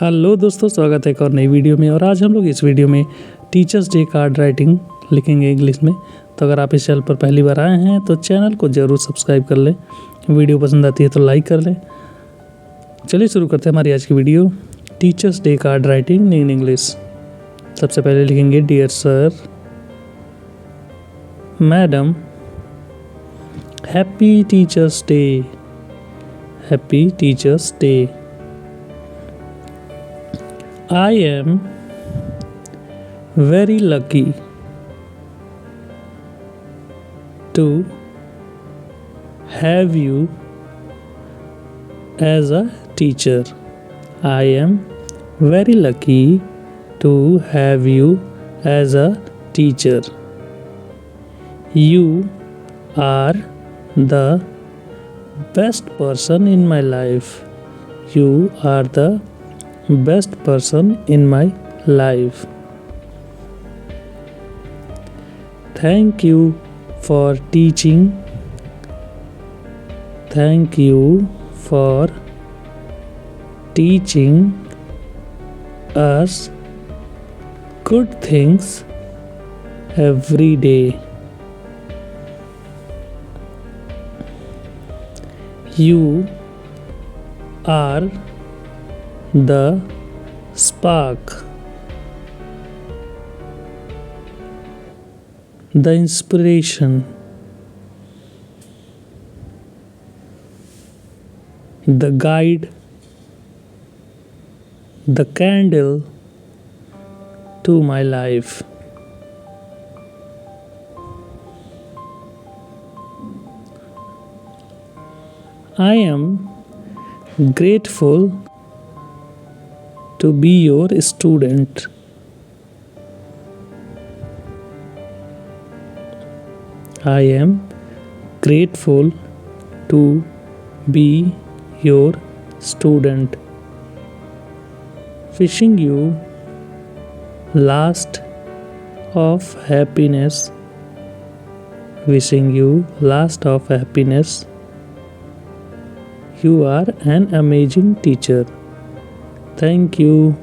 Hello दोस्तों, स्वागत है एक और नई वीडियो में। और आज हम लोग इस वीडियो में टीचर्स डे कार्ड राइटिंग लिखेंगे इंग्लिश में। तो अगर आप इस चैनल पर पहली बार आए हैं तो चैनल को ज़रूर सब्सक्राइब कर लें। वीडियो पसंद आती है तो लाइक कर लें। चलिए शुरू करते हैं हमारी आज की video. Teachers day card writing in English. सबसे पहले लिखेंगे dear sir, madam, happy teachers day. Happy teachers day. I am very lucky to have you as a teacher. I am very lucky to have you as a teacher. You are the best person in my life. You are the best person in my life. Thank you for teaching. Thank you for teaching us good things every day. You are the spark, the inspiration, the guide, the candle to my life. I am grateful to be your student. I am grateful to be your student. Wishing you lots of happiness. Wishing you lots of happiness. You are an amazing teacher. Thank you.